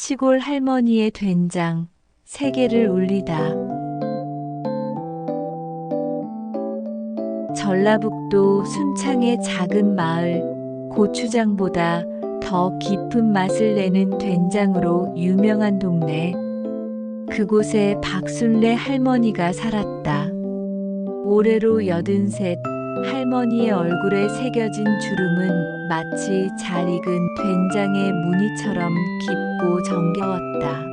시골 할머니의 된장 세계를 울리다. 전라북도 순창의 작은 마을, 고추장보다 더 깊은 맛을 내는 된장으로 유명한 동네. 그곳에 박순례 할머니가 살았다. 올해로 83, 할머니의 얼굴에 새겨진 주름은 마치 잘 익은 된장의 무늬처럼 깊고 정겨웠다.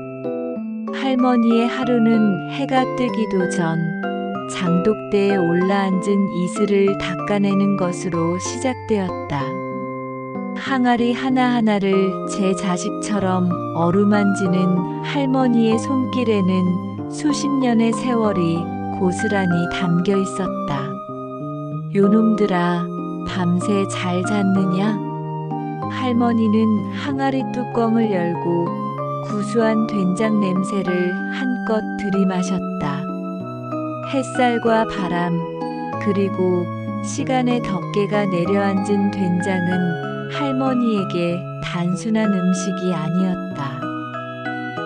할머니의 하루는 해가 뜨기도 전 장독대에 올라앉은 이슬을 닦아내는 것으로 시작되었다. 항아리 하나하나를 제 자식처럼 어루만지는 할머니의 손길에는 수십 년의 세월이 고스란히 담겨 있었다. 요놈들아, 밤새 잘 잤느냐? 할머니는 항아리 뚜껑을 열고 구수한 된장 냄새를 한껏 들이마셨다. 햇살과 바람, 그리고 시간의 덮개가 내려앉은 된장은 할머니에게 단순한 음식이 아니었다.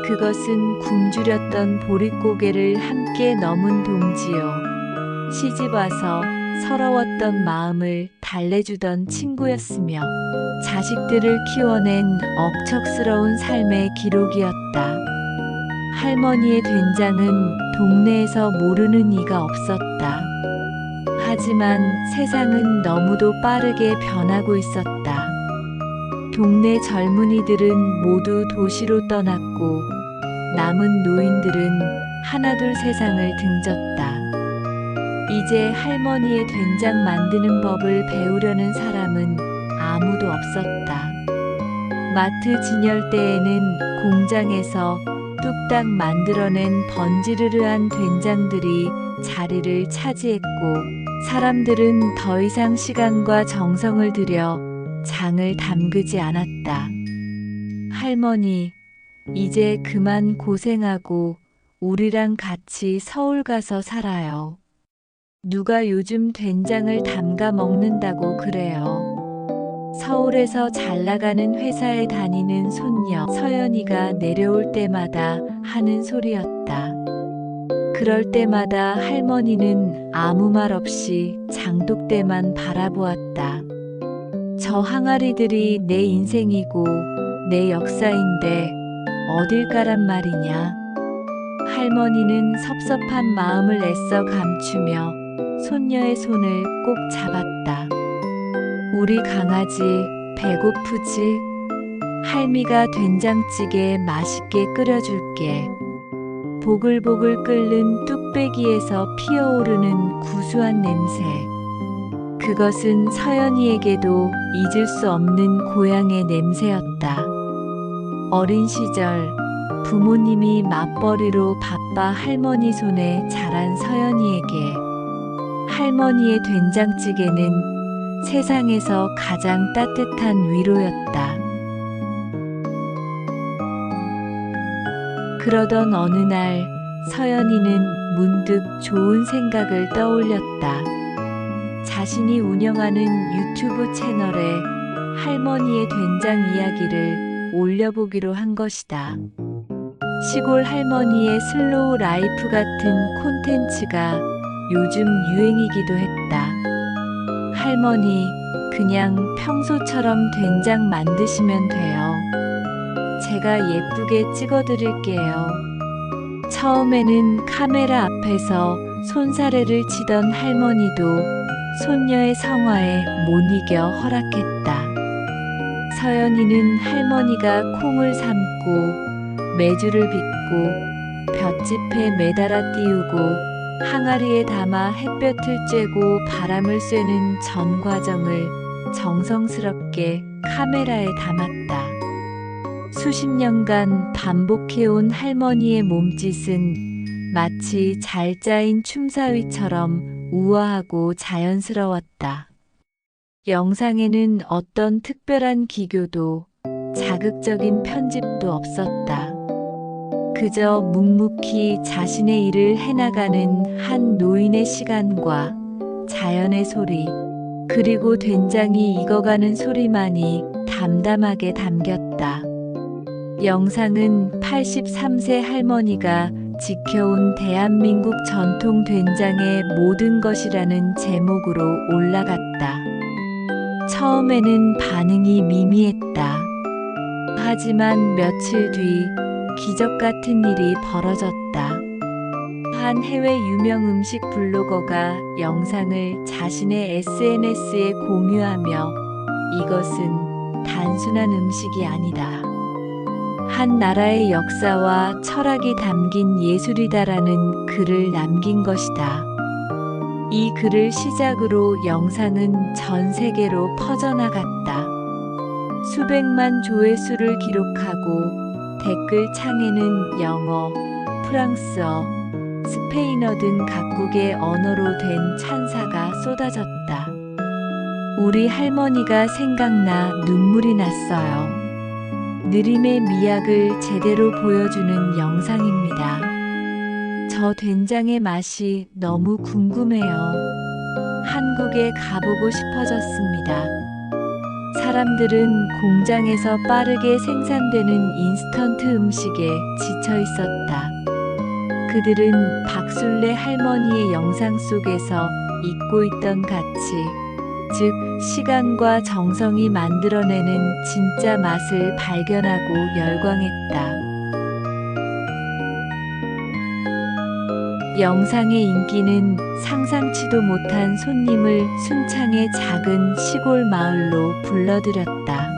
그것은 굶주렸던 보릿고개를 함께 넘은 동지요. 시집와서 서러웠던 마음을 달래주던 친구였으며 자식들을 키워낸 억척스러운 삶의 기록이었다. 할머니의 된장은 동네에서 모르는 이가 없었다. 하지만 세상은 너무도 빠르게 변하고 있었다. 동네 젊은이들은 모두 도시로 떠났고 남은 노인들은 하나둘 세상을 등졌다. 이제 할머니의 된장 만드는 법을 배우려는 사람은 아무도 없었다. 마트 진열대에는 공장에서 뚝딱 만들어낸 번지르르한 된장들이 자리를 차지했고 사람들은 더 이상 시간과 정성을 들여 장을 담그지 않았다. 할머니, 이제 그만 고생하고 우리랑 같이 서울 가서 살아요. 누가 요즘 된장을 담가 먹는다고 그래요. 서울에서 잘 나가는 회사에 다니는 손녀 서연이가 내려올 때마다 하는 소리였다. 그럴 때마다 할머니는 아무 말 없이 장독대만 바라보았다. 저 항아리들이 내 인생이고 내 역사인데 어딜 가란 말이냐. 할머니는 섭섭한 마음을 애써 감추며 손녀의 손을 꼭 잡았다. 우리 강아지 배고프지? 할미가 된장찌개 맛있게 끓여줄게. 보글보글 끓는 뚝배기에서 피어오르는 구수한 냄새. 그것은 서연이에게도 잊을 수 없는 고향의 냄새였다. 어린 시절 부모님이 맞벌이로 바빠 할머니 손에 자란 서연이에게 할머니의 된장찌개는 세상에서 가장 따뜻한 위로였다. 그러던 어느 날 서연이는 문득 좋은 생각을 떠올렸다. 자신이 운영하는 유튜브 채널에 할머니의 된장 이야기를 올려보기로 한 것이다. 시골 할머니의 슬로우 라이프 같은 콘텐츠가 요즘 유행이기도 했다. 할머니, 그냥 평소처럼 된장 만드시면 돼요. 제가 예쁘게 찍어드릴게요. 처음에는 카메라 앞에서 손사래를 치던 할머니도 손녀의 성화에 못 이겨 허락했다. 서연이는 할머니가 콩을 삶고 메주를 빚고 볏짚에 매달아 띄우고 항아리에 담아 햇볕을 쬐고 바람을 쐬는 전 과정을 정성스럽게 카메라에 담았다. 수십 년간 반복해온 할머니의 몸짓은 마치 잘 짜인 춤사위처럼 우아하고 자연스러웠다. 영상에는 어떤 특별한 기교도 자극적인 편집도 없었다. 그저 묵묵히 자신의 일을 해나가는 한 노인의 시간과 자연의 소리, 그리고 된장이 익어가는 소리만이 담담하게 담겼다. 영상은 83세 할머니가 지켜온 대한민국 전통 된장의 모든 것이라는 제목으로 올라갔다. 처음에는 반응이 미미했다. 하지만 며칠 뒤 기적 같은 일이 벌어졌다. 한 해외 유명 음식 블로거가 영상을 자신의 SNS에 공유하며 이것은 단순한 음식이 아니다. 한 나라의 역사와 철학이 담긴 예술이다라는 글을 남긴 것이다. 이 글을 시작으로 영상은 전 세계로 퍼져나갔다. 수백만 조회수를 기록하고 댓글 창에는 영어, 프랑스어, 스페인어 등 각국의 언어로 된 찬사가 쏟아졌다. 우리 할머니가 생각나 눈물이 났어요. 느림의 미학을 제대로 보여주는 영상입니다. 저 된장의 맛이 너무 궁금해요. 한국에 가보고 싶어졌습니다. 사람들은 공장에서 빠르게 생산되는 인스턴트 음식에 지쳐 있었다. 그들은 박술래 할머니의 영상 속에서 잊고 있던 가치, 즉 시간과 정성이 만들어내는 진짜 맛을 발견하고 열광했다. 영상의 인기는 상상치도 못한 손님을 순창의 작은 시골 마을로 불러들였다.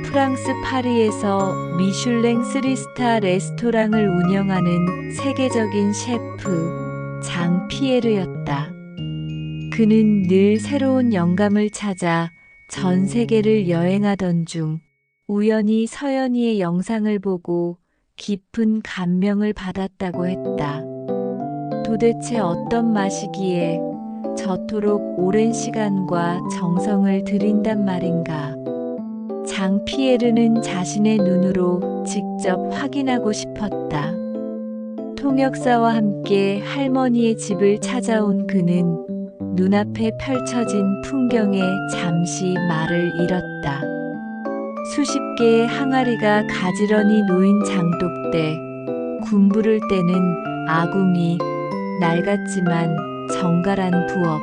프랑스 파리에서 미슐랭 3스타 레스토랑을 운영하는 세계적인 셰프 장 피에르였다. 그는 늘 새로운 영감을 찾아 전 세계를 여행하던 중 우연히 서연이의 영상을 보고 깊은 감명을 받았다고 했다. 도대체 어떤 맛이기에 저토록 오랜 시간과 정성을 들인단 말인가. 장 피에르는 자신의 눈으로 직접 확인하고 싶었다. 통역사와 함께 할머니의 집을 찾아온 그는 눈앞에 펼쳐진 풍경에 잠시 말을 잃었다. 수십 개의 항아리가 가지런히 놓인 장독대, 군 부를 때는 아궁이, 낡았지만 정갈한 부엌.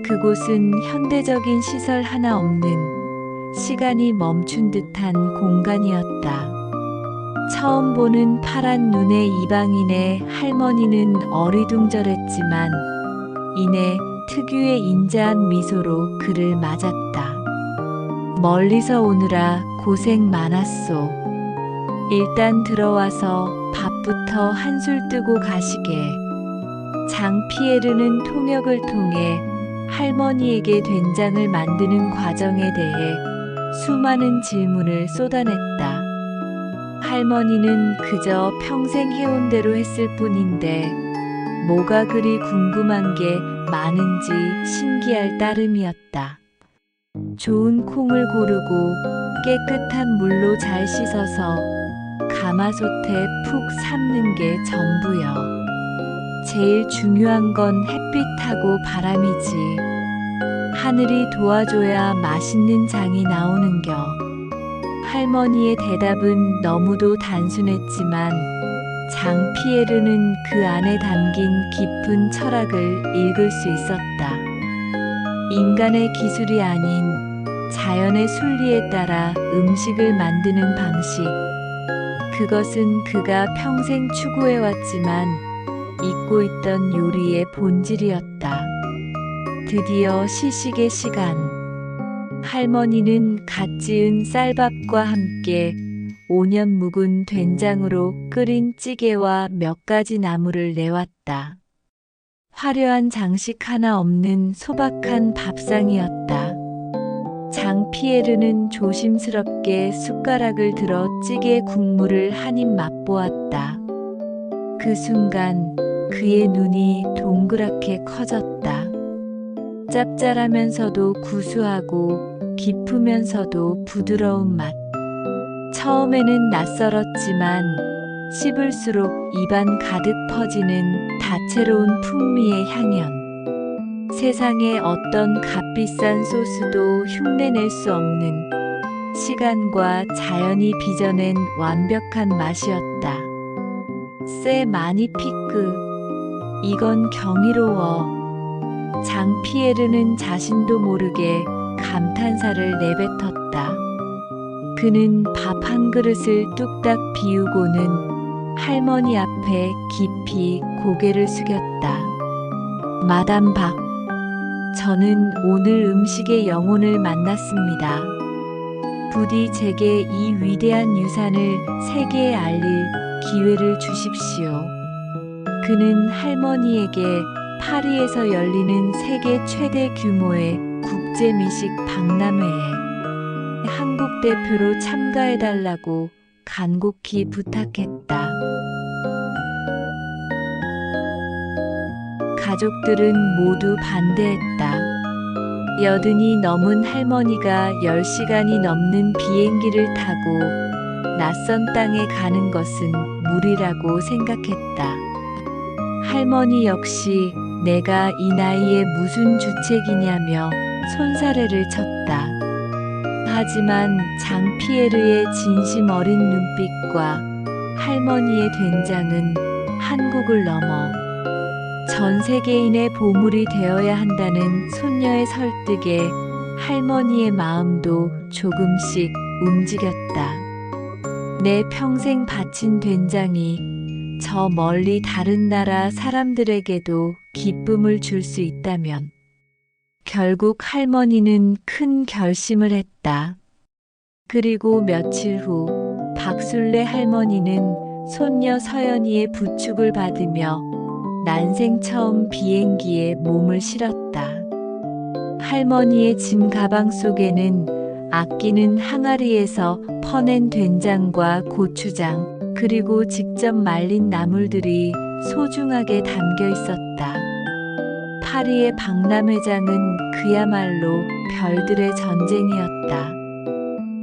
그곳은 현대적인 시설 하나 없는 시간이 멈춘 듯한 공간이었다. 처음 보는 파란 눈의 이방인의 할머니는 어리둥절했지만 이내 특유의 인자한 미소로 그를 맞았다. 멀리서 오느라 고생 많았소. 일단 들어와서 밥부터 한술 뜨고 가시게. 장 피에르는 통역을 통해 할머니에게 된장을 만드는 과정에 대해 수많은 질문을 쏟아냈다. 할머니는 그저 평생 해온 대로 했을 뿐인데 뭐가 그리 궁금한 게 많은지 신기할 따름이었다. 좋은 콩을 고르고 깨끗한 물로 잘 씻어서 가마솥에 푹 삶는 게 전부여. 제일 중요한 건 햇빛하고 바람이지. 하늘이 도와줘야 맛있는 장이 나오는겨. 할머니의 대답은 너무도 단순했지만 장 피에르는 그 안에 담긴 깊은 철학을 읽을 수 있었다. 인간의 기술이 아닌 자연의 순리에 따라 음식을 만드는 방식. 그것은 그가 평생 추구해왔지만 잊고 있던 요리의 본질이었다. 드디어 시식의 시간. 할머니는 갓 지은 쌀밥과 함께 5년 묵은 된장으로 끓인 찌개와 몇 가지 나물을 내왔다. 화려한 장식 하나 없는 소박한 밥상이었다. 장 피에르는 조심스럽게 숟가락을 들어 찌개 국물을 한 입 맛보았다. 그 순간 그의 눈이 동그랗게 커졌다. 짭짤하면서도 구수하고 깊으면서도 부드러운 맛. 처음에는 낯설었지만 씹을수록 입안 가득 퍼지는 다채로운 풍미의 향연. 세상의 어떤 값비싼 소스도 흉내낼 수 없는 시간과 자연이 빚어낸 완벽한 맛이었다. 쎄 마니피크. 이건 경이로워. 장 피에르는 자신도 모르게 감탄사를 내뱉었다. 그는 밥 한 그릇을 뚝딱 비우고는 할머니 앞에 깊이 고개를 숙였다. 마담 박, 저는 오늘 음식의 영혼을 만났습니다. 부디 제게 이 위대한 유산을 세계에 알릴 기회를 주십시오. 그는 할머니에게 파리에서 열리는 세계 최대 규모의 국제 미식 박람회에 한국 대표로 참가해달라고 간곡히 부탁했다. 가족들은 모두 반대했다. 여든이 넘은 할머니가 10시간이 넘는 비행기를 타고 낯선 땅에 가는 것은 무리라고 생각했다. 할머니 역시 내가 이 나이에 무슨 주책이냐며 손사래를 쳤다. 하지만 장 피에르의 진심 어린 눈빛과 할머니의 된장은 한국을 넘어 전 세계인의 보물이 되어야 한다는 손녀의 설득에 할머니의 마음도 조금씩 움직였다. 내 평생 바친 된장이 저 멀리 다른 나라 사람들에게도 기쁨을 줄 수 있다면 결국 할머니는 큰 결심을 했다. 그리고 며칠 후 박술래 할머니는 손녀 서연이의 부축을 받으며 난생 처음 비행기에 몸을 실었다. 할머니의 짐 가방 속에는 아끼는 항아리에서 퍼낸 된장과 고추장, 그리고 직접 말린 나물들이 소중하게 담겨 있었다. 파리의 박람회장은 그야말로 별들의 전쟁이었다.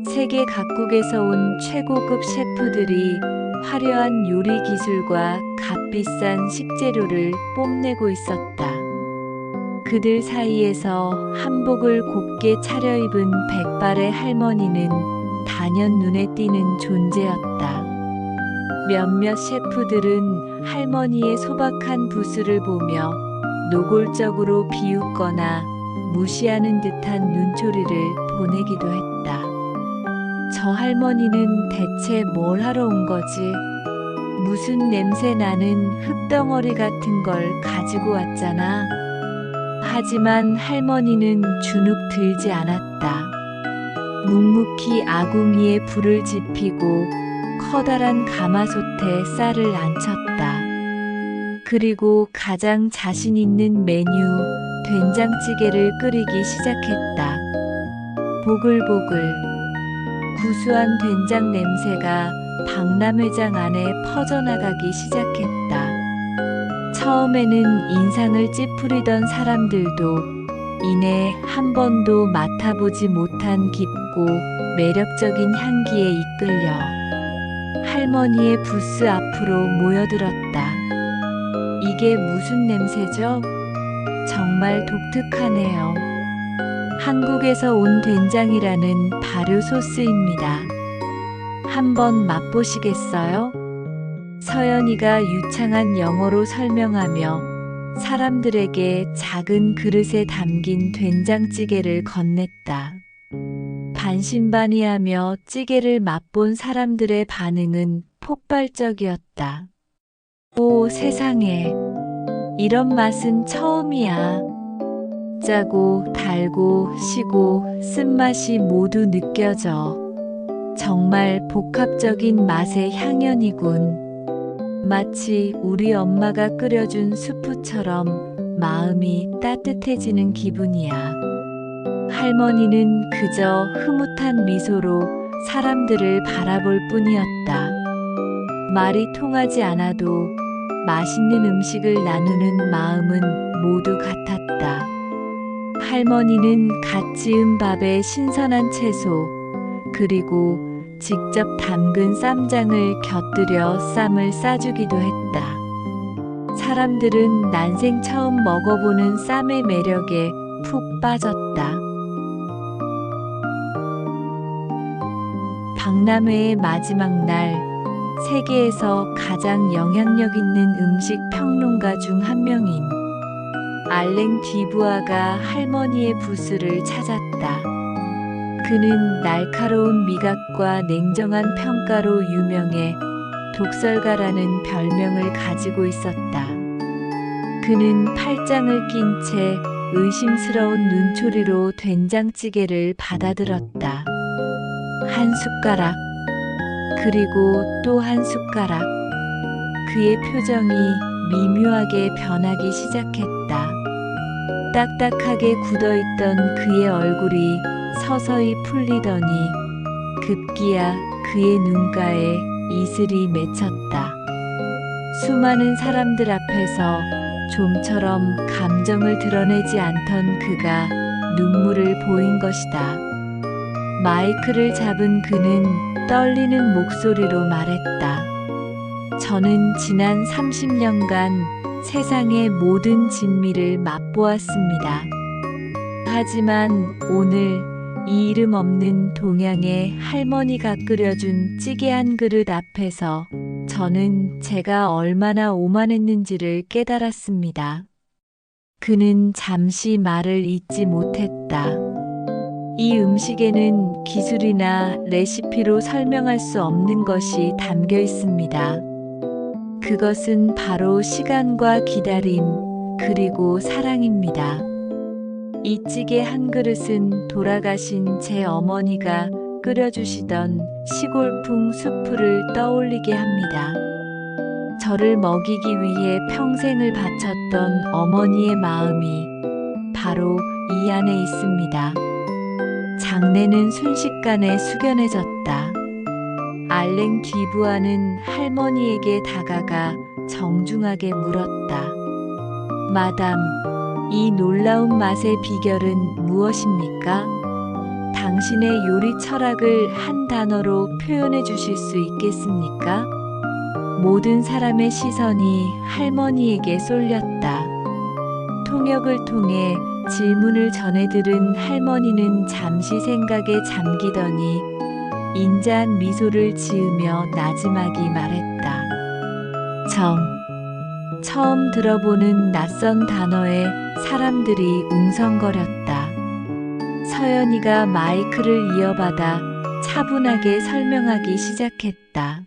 세계 각국에서 온 최고급 셰프들이 화려한 요리 기술과 값비싼 식재료를 뽐내고 있었다. 그들 사이에서 한복을 곱게 차려입은 백발의 할머니는 단연 눈에 띄는 존재였다. 몇몇 셰프들은 할머니의 소박한 부스를 보며 노골적으로 비웃거나 무시하는 듯한 눈초리를 보내기도 했다. 저 할머니는 대체 뭘 하러 온 거지? 무슨 냄새 나는 흙덩어리 같은 걸 가지고 왔잖아. 하지만 할머니는 주눅 들지 않았다. 묵묵히 아궁이에 불을 지피고 커다란 가마솥에 쌀을 안쳤다. 그리고 가장 자신 있는 메뉴 된장찌개를 끓이기 시작했다. 보글보글 구수한 된장 냄새가 박람회장 안에 퍼져나가기 시작했다. 처음에는 인상을 찌푸리던 사람들도 이내 한 번도 맡아보지 못한 깊고 매력적인 향기에 이끌려 할머니의 부스 앞으로 모여들었다. 이게 무슨 냄새죠? 정말 독특하네요. 한국에서 온 된장이라는 발효 소스입니다. 한번 맛보시겠어요? 서연이가 유창한 영어로 설명하며 사람들에게 작은 그릇에 담긴 된장찌개를 건넸다. 반신반의하며 찌개를 맛본 사람들의 반응은 폭발적이었다. 오, 세상에. 이런 맛은 처음이야. 짜고 달고 시고 쓴맛이 모두 느껴져. 정말 복합적인 맛의 향연이군. 마치 우리 엄마가 끓여준 수프처럼 마음이 따뜻해지는 기분이야. 할머니는 그저 흐뭇한 미소로 사람들을 바라볼 뿐이었다. 말이 통하지 않아도 맛있는 음식을 나누는 마음은 모두 같았다. 할머니는 갓 지은 밥에 신선한 채소, 그리고 직접 담근 쌈장을 곁들여 쌈을 싸주기도 했다. 사람들은 난생 처음 먹어보는 쌈의 매력에 푹 빠졌다. 박람회의 마지막 날, 세계에서 가장 영향력 있는 음식 평론가 중 한 명인 알랭 듀부아가 할머니의 부스를 찾았다. 그는 날카로운 미각과 냉정한 평가로 유명해 독설가라는 별명을 가지고 있었다. 그는 팔짱을 낀 채 의심스러운 눈초리로 된장찌개를 받아들었다. 한 숟가락, 그리고 또 한 숟가락. 그의 표정이 미묘하게 변하기 시작했다. 딱딱하게 굳어있던 그의 얼굴이 서서히 풀리더니 급기야 그의 눈가에 이슬이 맺혔다. 수많은 사람들 앞에서 좀처럼 감정을 드러내지 않던 그가 눈물을 보인 것이다. 마이크를 잡은 그는 떨리는 목소리로 말했다. 저는 지난 30년간 세상의 모든 진미를 맛보았습니다. 하지만 오늘 이 이름 없는 동양의 할머니가 끓여준 찌개 한 그릇 앞에서 저는 제가 얼마나 오만했는지를 깨달았습니다. 그는 잠시 말을 잇지 못했다. 이 음식에는 기술이나 레시피로 설명할 수 없는 것이 담겨 있습니다. 그것은 바로 시간과 기다림, 그리고 사랑입니다. 이 찌개 한 그릇은 돌아가신 제 어머니가 끓여주시던 시골풍 수프를 떠올리게 합니다. 저를 먹이기 위해 평생을 바쳤던 어머니의 마음이 바로 이 안에 있습니다. 장내는 순식간에 숙연해졌다. 알랭 듀부아는 할머니에게 다가가 정중하게 물었다. 마담, 이 놀라운 맛의 비결은 무엇입니까? 당신의 요리 철학을 한 단어로 표현해 주실 수 있겠습니까? 모든 사람의 시선이 할머니에게 쏠렸다. 통역을 통해 질문을 전해 들은 할머니는 잠시 생각에 잠기더니 인자한 미소를 지으며 나지막이 말했다. 처음 들어보는 낯선 단어에 사람들이 웅성거렸다. 서연이가 마이크를 이어받아 차분하게 설명하기 시작했다.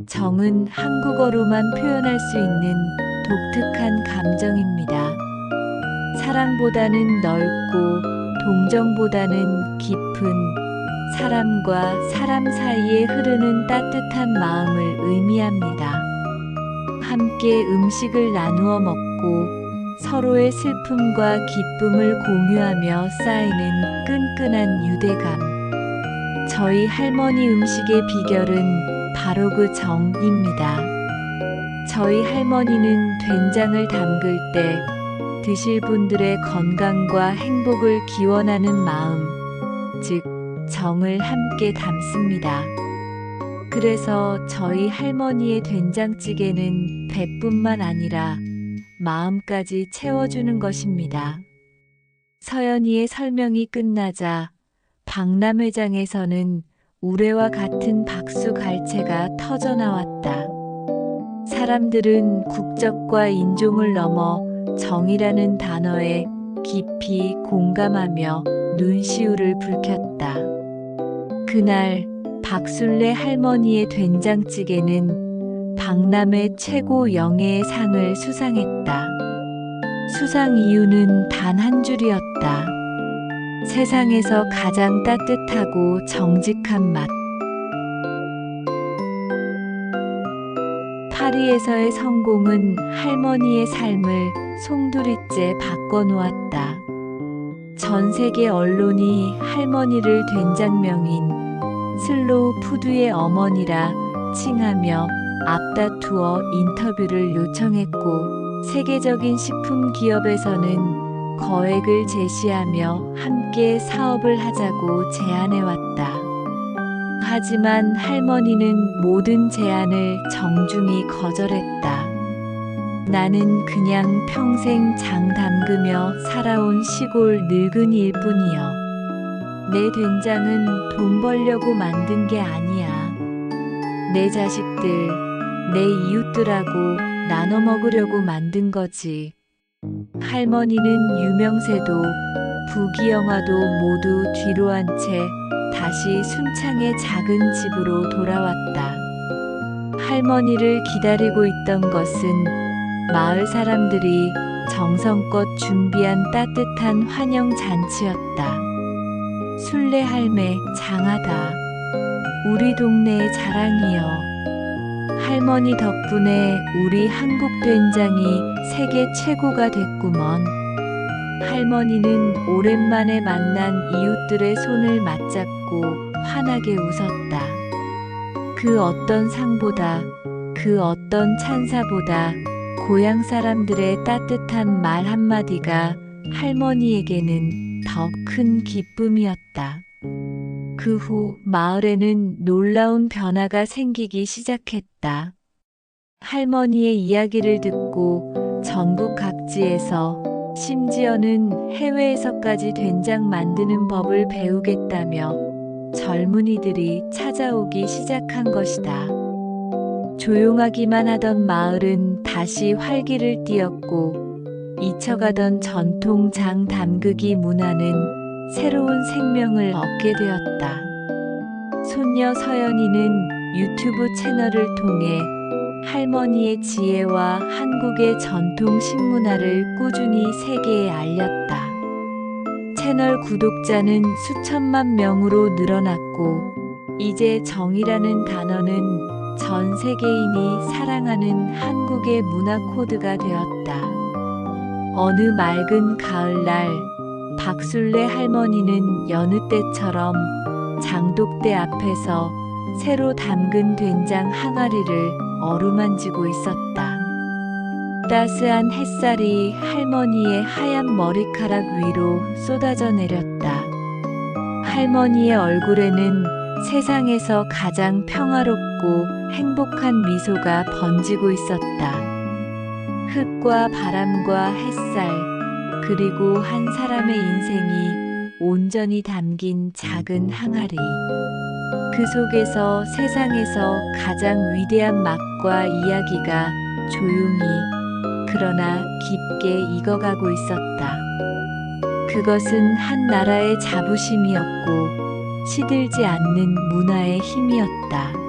정은 한국어로만 표현할 수 있는 독특한 감정입니다. 사랑보다는 넓고 동정보다는 깊은 사람과 사람 사이에 흐르는 따뜻한 마음을 의미합니다. 함께 음식을 나누어 먹고 서로의 슬픔과 기쁨을 공유하며 쌓이는 끈끈한 유대감. 저희 할머니 음식의 비결은 바로 그 정입니다. 저희 할머니는 된장을 담글 때 드실 분들의 건강과 행복을 기원하는 마음, 즉 정을 함께 담습니다. 그래서 저희 할머니의 된장찌개는 배뿐만 아니라 마음까지 채워주는 것입니다. 서연이의 설명이 끝나자 박람회장에서는 우레와 같은 박수 갈채가 터져나왔다. 사람들은 국적과 인종을 넘어 정이라는 단어에 깊이 공감하며 눈시울을 붉혔다. 그날 박술래 할머니의 된장찌개는 박람회 최고 영예의 상을 수상했다. 수상 이유는 단 한 줄이었다. 세상에서 가장 따뜻하고 정직한 맛. 파리에서의 성공은 할머니의 삶을 송두리째 바꿔놓았다. 전 세계 언론이 할머니를 된장명인 슬로우 푸드의 어머니라 칭하며 앞다투어 인터뷰를 요청했고, 세계적인 식품 기업에서는 거액을 제시하며 함께 사업을 하자고 제안해왔다. 하지만 할머니는 모든 제안을 정중히 거절했다. 나는 그냥 평생 장 담그며 살아온 시골 늙은이일 뿐이여. 내 된장은 돈 벌려고 만든 게 아니야. 내 자식들, 내 이웃들하고 나눠 먹으려고 만든 거지. 할머니는 유명세도 부귀영화도 모두 뒤로 한 채 다시 순창의 작은 집으로 돌아왔다. 할머니를 기다리고 있던 것은 마을 사람들이 정성껏 준비한 따뜻한 환영 잔치였다. 순례 할매 장하다. 우리 동네의 자랑이여. 할머니 덕분에 우리 한국 된장이 세계 최고가 됐구먼. 할머니는 오랜만에 만난 이웃들의 손을 맞잡고 환하게 웃었다. 그 어떤 상보다, 그 어떤 찬사보다 고향 사람들의 따뜻한 말 한마디가 할머니에게는 더 큰 기쁨이었다. 그 후 마을에는 놀라운 변화가 생기기 시작했다. 할머니의 이야기를 듣고 전국 각지에서, 심지어는 해외에서까지 된장 만드는 법을 배우겠다며 젊은이들이 찾아오기 시작한 것이다. 조용하기만 하던 마을은 다시 활기를 띠었고, 잊혀가던 전통 장 담그기 문화는 새로운 생명을 얻게 되었다. 손녀 서연이는 유튜브 채널을 통해 할머니의 지혜와 한국의 전통 식문화를 꾸준히 세계에 알렸다. 채널 구독자는 수천만 명으로 늘어났고, 이제 정이라는 단어는 전 세계인이 사랑하는 한국의 문화 코드가 되었다. 어느 맑은 가을날, 박술래 할머니는 여느 때처럼 장독대 앞에서 새로 담근 된장 항아리를 어루만지고 있었다. 따스한 햇살이 할머니의 하얀 머리카락 위로 쏟아져 내렸다. 할머니의 얼굴에는 세상에서 가장 평화롭고 행복한 미소가 번지고 있었다. 흙과 바람과 햇살, 그리고 한 사람의 인생이 온전히 담긴 작은 항아리. 그 속에서 세상에서 가장 위대한 맛과 이야기가 조용히, 그러나 깊게 익어가고 있었다. 그것은 한 나라의 자부심이었고, 시들지 않는 문화의 힘이었다.